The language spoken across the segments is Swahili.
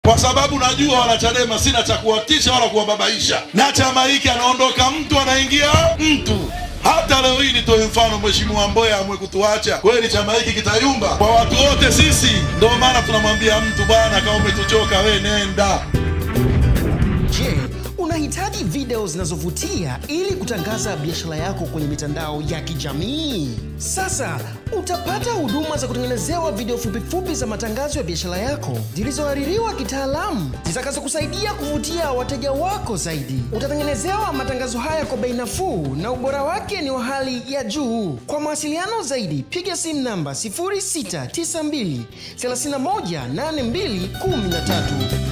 kwa sababu najua wanachadema sina cha kuwatisha wala kuwababaisha, na chama hiki anaondoka mtu anaingia mtu. Hata leo hii nitoe mfano, Mheshimiwa Mbowe amwe kutuacha, kweli chama hiki kitayumba kwa watu wote sisi. Ndio maana tunamwambia mtu, bwana, kama umetuchoka we nenda. Je, unahitaji video zinazovutia ili kutangaza biashara yako kwenye mitandao ya kijamii? Sasa utapata huduma za kutengenezewa video fupi za matangazo ya biashara yako zilizohaririwa kitaalamu zitakazokusaidia kuvutia wateja wako zaidi. Utatengenezewa matangazo haya kwa bei nafuu na ubora wake ni wa hali ya juu. Kwa mawasiliano zaidi, piga simu namba 0692 31 8213.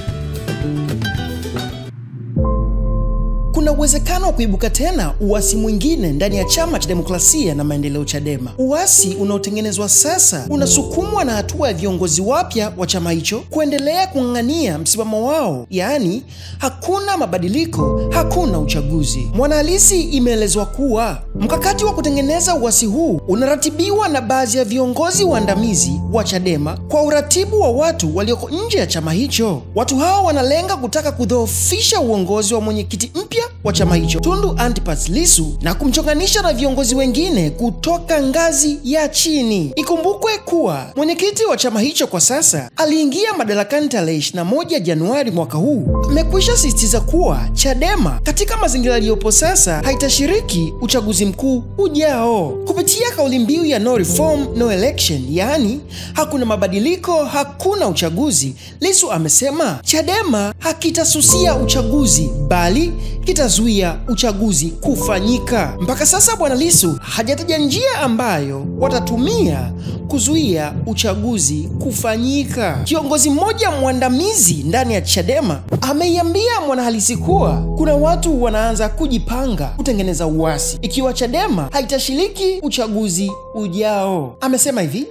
Kuna uwezekano wa kuibuka tena uasi mwingine ndani ya Chama cha Demokrasia na Maendeleo Chadema. Uasi unaotengenezwa sasa unasukumwa na hatua ya viongozi wapya wa chama hicho kuendelea kung'ang'ania msimamo wao, yaani hakuna mabadiliko, hakuna uchaguzi. Mwanahalisi imeelezwa kuwa mkakati wa kutengeneza uasi huu unaratibiwa na baadhi ya viongozi waandamizi wa Chadema kwa uratibu wa watu walioko nje ya chama hicho. Watu hao wanalenga kutaka kudhoofisha uongozi wa mwenyekiti mpya wa chama hicho, Tundu Antipas Lissu, na kumchonganisha na viongozi wengine kutoka ngazi ya chini. Ikumbukwe kuwa mwenyekiti wa chama hicho kwa sasa aliingia madarakani tarehe 21 Januari mwaka huu. Amekwisha sisitiza kuwa Chadema katika mazingira yaliyopo sasa haitashiriki uchaguzi mkuu ujao. Kupitia kauli mbiu ya no reform no election, yaani hakuna mabadiliko hakuna uchaguzi, Lissu amesema Chadema hakitasusia uchaguzi bali kitazuia uchaguzi kufanyika. Mpaka sasa Bwana Lissu hajataja njia ambayo watatumia kuzuia uchaguzi kufanyika. Kiongozi mmoja mwandamizi ndani ya Chadema ameiambia Mwanahalisi kuwa kuna watu wanaanza kujipanga kutengeneza uasi ikiwa Chadema haitashiriki uchaguzi ujao. Amesema hivi: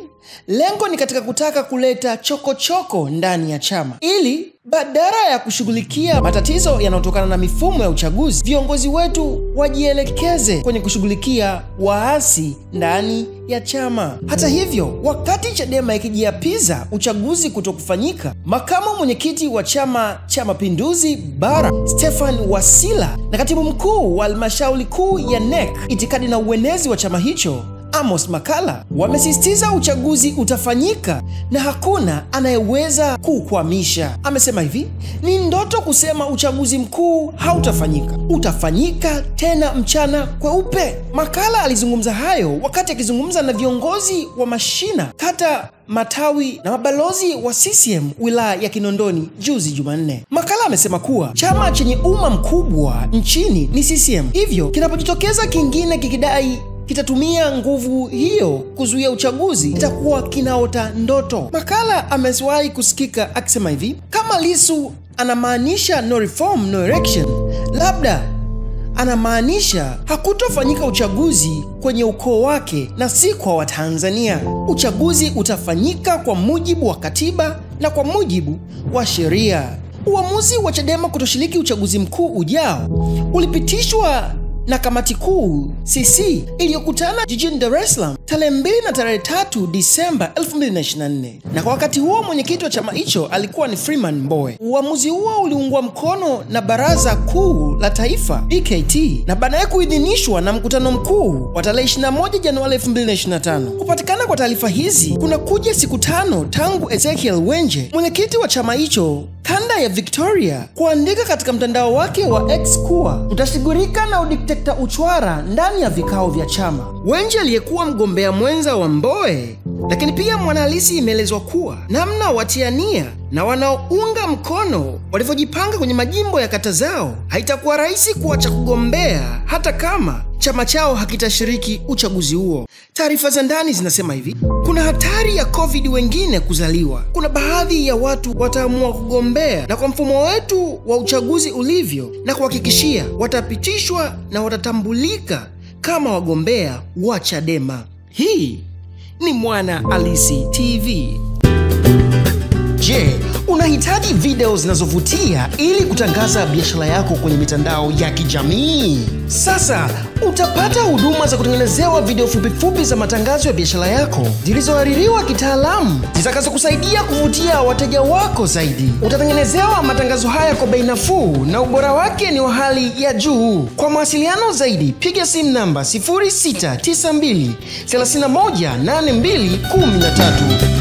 lengo ni katika kutaka kuleta chokochoko ndani ya chama ili badala ya kushughulikia matatizo yanayotokana na mifumo ya uchaguzi, viongozi wetu wajielekeze kwenye kushughulikia waasi ndani ya chama. Hata hivyo, wakati Chadema ikijiapiza uchaguzi kutokufanyika, makamu mwenyekiti wa Chama cha Mapinduzi Bara Stefan Wasila na katibu mkuu wa halmashauri kuu ya NEC itikadi na uenezi wa chama hicho Amos Makala wamesisitiza uchaguzi utafanyika na hakuna anayeweza kukwamisha. Amesema hivi: ni ndoto kusema uchaguzi mkuu hautafanyika, utafanyika tena mchana kweupe. Makala alizungumza hayo wakati akizungumza na viongozi wa mashina, kata, matawi na mabalozi wa CCM wilaya ya Kinondoni juzi Jumanne. Makala amesema kuwa chama chenye umma mkubwa nchini ni CCM, hivyo kinapojitokeza kingine kikidai kitatumia nguvu hiyo kuzuia uchaguzi itakuwa kinaota ndoto. Makala ameswahi kusikika akisema hivi: kama Lissu anamaanisha no reform no election, labda anamaanisha hakutofanyika uchaguzi kwenye ukoo wake na si kwa Watanzania. Uchaguzi utafanyika kwa mujibu wa katiba na kwa mujibu wa sheria. Uamuzi wa Chadema kutoshiriki uchaguzi mkuu ujao ulipitishwa na kamati kuu CC iliyokutana jijini Dar es Salaam tarehe 2 na tarehe 3 Disemba 2024, na kwa wakati huo mwenyekiti wa chama hicho alikuwa ni Freeman Mbowe. Uamuzi huo uliungwa mkono na Baraza Kuu la Taifa BKT na baadaye kuidhinishwa na mkutano mkuu wa tarehe 21 Januari 2025. Kupatikana kwa taarifa hizi kuna kuja siku 5 tangu Ezekiel Wenje, mwenyekiti wa chama hicho kanda ya Victoria, kuandika katika mtandao wake wa X kuwa utashughulika na udikteta uchwara ndani ya vikao vya chama. Wenje aliyekuwa mgombea mwenza wa Mbowe, lakini pia Mwanahalisi imeelezwa kuwa namna watiania na wanaounga mkono walivyojipanga kwenye majimbo ya kata zao, haitakuwa rahisi kuacha kugombea hata kama chama chao hakitashiriki uchaguzi huo. Taarifa za ndani zinasema hivi: kuna hatari ya COVID wengine kuzaliwa. Kuna baadhi ya watu wataamua kugombea, na kwa mfumo wetu wa uchaguzi ulivyo, na kuhakikishia watapitishwa na watatambulika kama wagombea wa Chadema. Hii ni Mwanahalisi TV. Je, unahitaji video zinazovutia ili kutangaza biashara yako kwenye mitandao ya kijamii? Sasa utapata huduma za kutengenezewa video fupi za matangazo ya biashara yako zilizohaririwa kitaalamu zitakazokusaidia kuvutia wateja wako zaidi. Utatengenezewa matangazo haya kwa bei nafuu na ubora wake ni wa hali ya juu. Kwa mawasiliano zaidi, piga simu namba 0692 318213.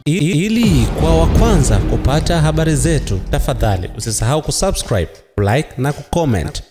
Ili kwa wa kwanza kupata habari zetu, tafadhali usisahau kusubscribe, like na kucomment.